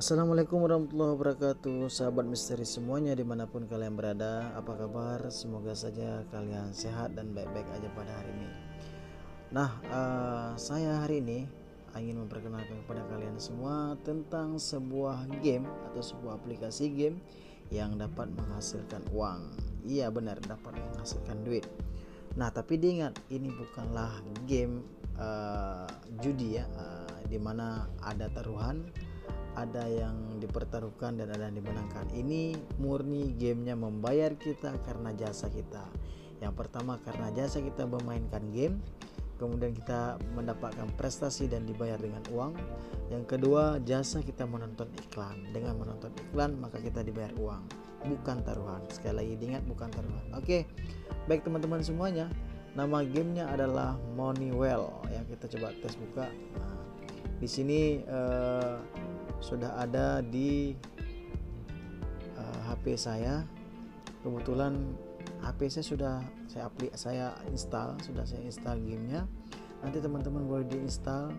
Assalamualaikum warahmatullahi wabarakatuh, sahabat misteri semuanya dimanapun kalian berada. Apa kabar? Semoga saja kalian sehat dan baik-baik aja pada hari ini. Nah, saya hari ini ingin memperkenalkan kepada kalian semua tentang sebuah game atau sebuah aplikasi game yang dapat menghasilkan uang. Iya benar, dapat menghasilkan duit. Nah, tapi diingat, ini bukanlah game judi ya, dimana ada taruhan, ada yang dipertaruhkan dan ada yang dimenangkan. Ini murni gamenya membayar kita karena jasa kita. Yang pertama karena jasa kita memainkan game, kemudian kita mendapatkan prestasi dan dibayar dengan uang. Yang kedua, jasa kita menonton iklan. Dengan menonton iklan maka kita dibayar uang, bukan taruhan. Sekali lagi diingat, bukan taruhan. Oke, baik teman-teman semuanya, nama gamenya adalah Moneywell. Yang kita coba tes buka. Nah, di sini sudah ada di HP saya. Kebetulan HP saya sudah saya install gamenya. Nanti teman-teman boleh diinstal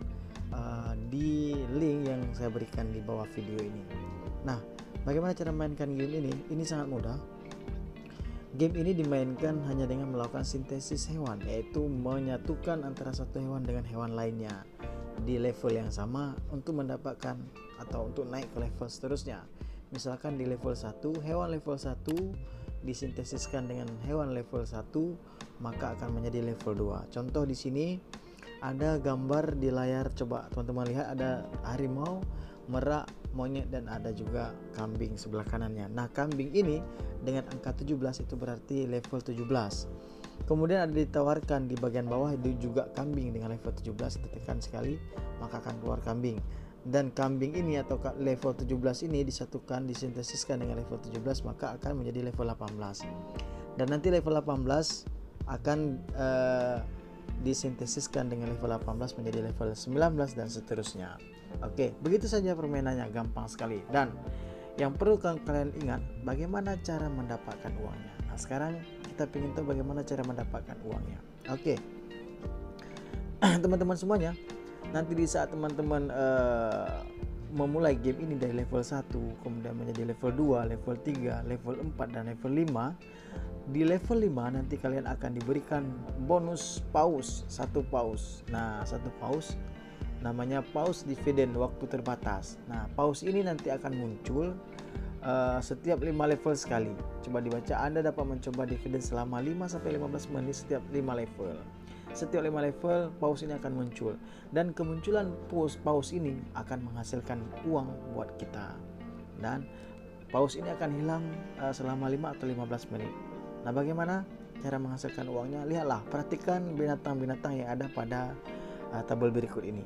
di link yang saya berikan di bawah video ini. Nah, bagaimana cara mainkan game ini? Ini sangat mudah. Game ini dimainkan hanya dengan melakukan sintesis hewan, yaitu menyatukan antara satu hewan dengan hewan lainnya di level yang sama untuk mendapatkan atau untuk naik ke level seterusnya. Misalkan di level 1, hewan level 1 disintesiskan dengan hewan level 1, maka akan menjadi level 2. Contoh di sini ada gambar di layar, coba teman-teman lihat, ada harimau, merak, monyet, dan ada juga kambing sebelah kanannya. Nah, kambing ini dengan angka 17 itu berarti level 17. Kemudian ada ditawarkan di bagian bawah itu juga kambing dengan level 17, ditekan sekali maka akan keluar kambing. Dan kambing ini atau level 17 ini disatukan, disintesiskan dengan level 17 maka akan menjadi level 18. Dan nanti level 18 akan disintesiskan dengan level 18 menjadi level 19 dan seterusnya. Oke, begitu saja permainannya, gampang sekali. Dan yang perlu kalian ingat, bagaimana cara mendapatkan uangnya. Nah, sekarang kita ingin tahu bagaimana cara mendapatkan uangnya. Oke, teman-teman semuanya, nanti di saat teman-teman memulai game ini dari level 1, kemudian menjadi level 2, level 3, level 4, dan level 5. Di level 5 nanti kalian akan diberikan bonus paus, 1 paus. Nah, 1 paus namanya paus dividen waktu terbatas. Nah, paus ini nanti akan muncul setiap 5 level sekali. Coba dibaca, Anda dapat mencoba dividen selama 5-15 menit setiap 5 level. Setiap 5 level paus ini akan muncul, dan kemunculan paus ini akan menghasilkan uang buat kita. Dan paus ini akan hilang selama 5 atau 15 menit. Nah, bagaimana cara menghasilkan uangnya? Lihatlah, perhatikan binatang-binatang yang ada pada tabel berikut ini.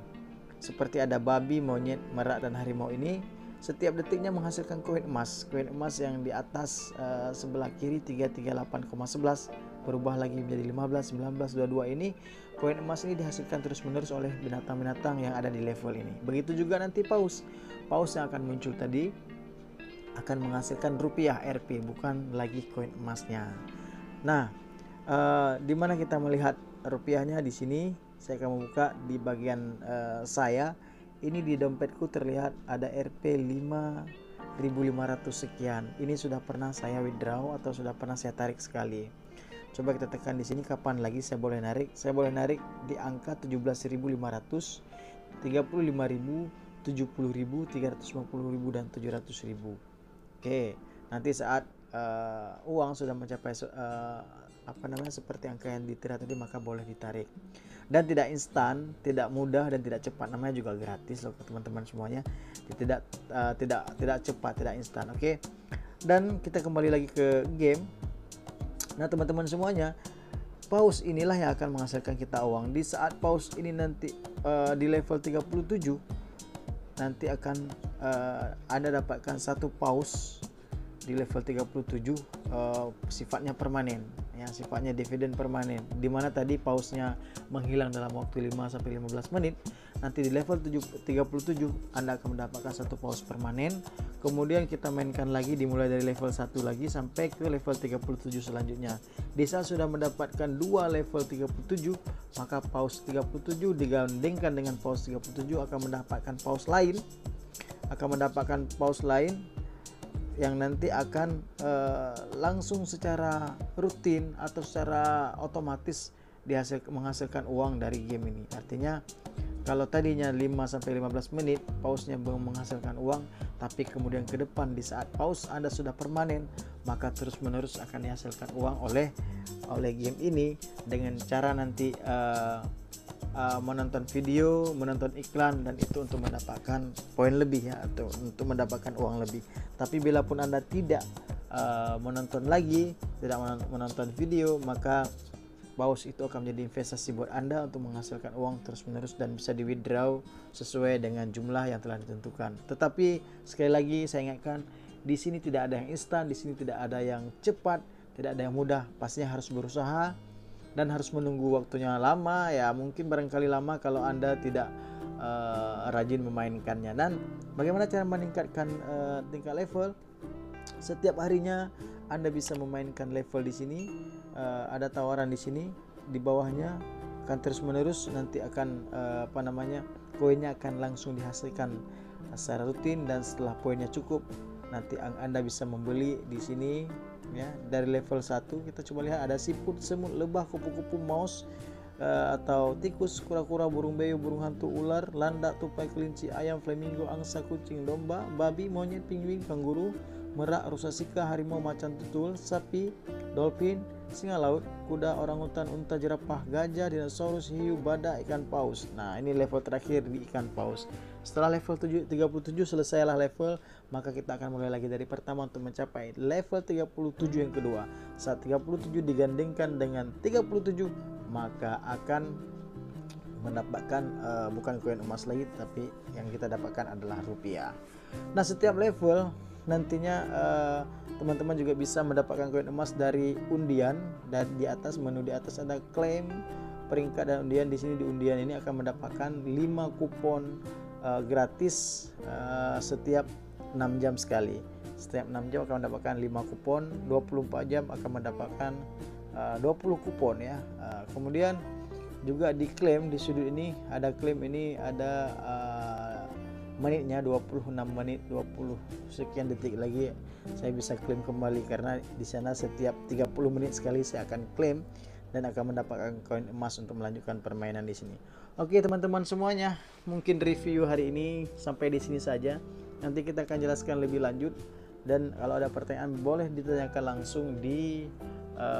Seperti ada babi, monyet, merak, dan harimau ini setiap detiknya menghasilkan koin emas. Koin emas yang di atas sebelah kiri 338,11 berubah lagi menjadi 15, 19, 22 ini. Koin emas ini dihasilkan terus-menerus oleh binatang-binatang yang ada di level ini. Begitu juga nanti paus. Paus yang akan muncul tadi akan menghasilkan rupiah RP, bukan lagi koin emasnya. Nah, di mana kita melihat rupiahnya di sini? Saya akan membuka di bagian saya. Ini di dompetku terlihat ada Rp 5.500 sekian. Ini sudah pernah saya withdraw atau sudah pernah saya tarik sekali. Coba kita tekan di sini, kapan lagi saya boleh narik? Saya boleh narik di angka 17.500, 35.000, 70.000, 350.000, dan 700.000. Oke, nanti saat uang sudah mencapai seperti angka yang diterima tadi, maka boleh ditarik. Dan tidak instan, tidak mudah, dan tidak cepat. Namanya juga gratis loh teman-teman semuanya. Tidak cepat, tidak instan. Oke. Dan kita kembali lagi ke game. Nah, teman-teman semuanya, paus inilah yang akan menghasilkan kita uang. Di saat paus ini nanti di level 37, nanti akan Anda dapatkan 1 paus di level 37, sifatnya permanen ya, sifatnya dividen permanen, dimana tadi pausnya menghilang dalam waktu 5-15 menit. Nanti di level 37 Anda akan mendapatkan 1 paus permanen. Kemudian kita mainkan lagi, dimulai dari level 1 lagi sampai ke level 37 selanjutnya. Di saat sudah mendapatkan 2 level 37, maka paus 37 digandingkan dengan paus 37 akan mendapatkan paus lain akan mendapatkan paus lain yang nanti akan langsung secara rutin atau secara otomatis menghasilkan uang dari game ini. Artinya kalau tadinya 5-15 menit pausnya belum menghasilkan uang, tapi kemudian ke depan di saat paus Anda sudah permanen, maka terus-menerus akan dihasilkan uang oleh game ini dengan cara nanti menonton video, menonton iklan, dan itu untuk mendapatkan poin lebih ya, atau untuk mendapatkan uang lebih. Tapi bila pun Anda tidak menonton lagi, tidak menonton video, maka paus itu akan menjadi investasi buat Anda untuk menghasilkan uang terus-menerus dan bisa di withdraw sesuai dengan jumlah yang telah ditentukan. Tetapi sekali lagi saya ingatkan, di sini tidak ada yang instan, di sini tidak ada yang cepat, tidak ada yang mudah. Pastinya harus berusaha dan harus menunggu waktunya lama ya, mungkin barangkali lama kalau Anda tidak rajin memainkannya. Dan bagaimana cara meningkatkan tingkat level? Setiap harinya Anda bisa memainkan level di sini. Ada tawaran di sini, di bawahnya akan terus menerus nanti akan koinnya akan langsung dihasilkan secara rutin, dan setelah poinnya cukup nanti Anda bisa membeli di sini ya. Dari level 1 kita coba lihat, ada siput, semut, lebah, kupu-kupu, mouse atau tikus, kura-kura, burung beo, burung hantu, ular, landak, tupai, kelinci, ayam, flamingo, angsa, kucing, domba, babi, monyet, penguin, kanguru, merak, rusa sika, harimau, macan tutul, sapi, dolphin, singa laut, kuda, orangutan, unta, jerapah, gajah, dinosaurus, hiu, badak, ikan paus. Nah, ini level terakhir di ikan paus. Setelah level 37 selesailah level, maka kita akan mulai lagi dari pertama untuk mencapai level 37 yang kedua. Saat 37 digandingkan dengan 37, maka akan mendapatkan bukan koin emas lagi, tapi yang kita dapatkan adalah rupiah. Nah, setiap level nantinya teman-teman juga bisa mendapatkan koin emas dari undian, dan di atas menu di atas ada klaim peringkat dan undian. Di sini di undian ini akan mendapatkan 5 kupon gratis setiap 6 jam sekali. Setiap 6 jam akan mendapatkan 5 kupon, 24 jam akan mendapatkan 20 kupon ya. Kemudian juga diklaim di sudut ini ada klaim, ini ada menitnya 26 menit 20 sekian detik lagi saya bisa klaim kembali, karena di sana setiap 30 menit sekali saya akan klaim dan akan mendapatkan koin emas untuk melanjutkan permainan di sini. Oke teman-teman semuanya, mungkin review hari ini sampai di sini saja. Nanti kita akan jelaskan lebih lanjut, dan kalau ada pertanyaan boleh ditanyakan langsung di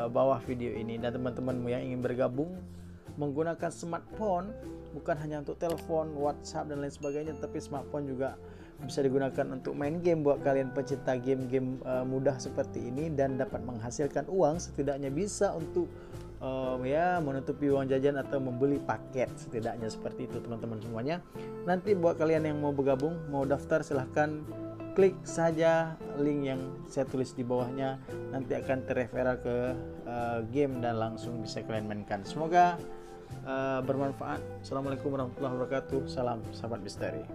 bawah video ini. Dan teman-temanmu yang ingin bergabung menggunakan smartphone, bukan hanya untuk telepon, WhatsApp dan lain sebagainya, tapi smartphone juga bisa digunakan untuk main game. Buat kalian pecinta game-game mudah seperti ini dan dapat menghasilkan uang, setidaknya bisa untuk menutupi uang jajan atau membeli paket, setidaknya seperti itu teman-teman semuanya. Nanti buat kalian yang mau bergabung, mau daftar, silahkan klik saja link yang saya tulis di bawahnya, nanti akan terreferal ke game dan langsung bisa kalian mainkan. Semoga bermanfaat. Assalamualaikum warahmatullahi wabarakatuh. Salam sahabat misteri.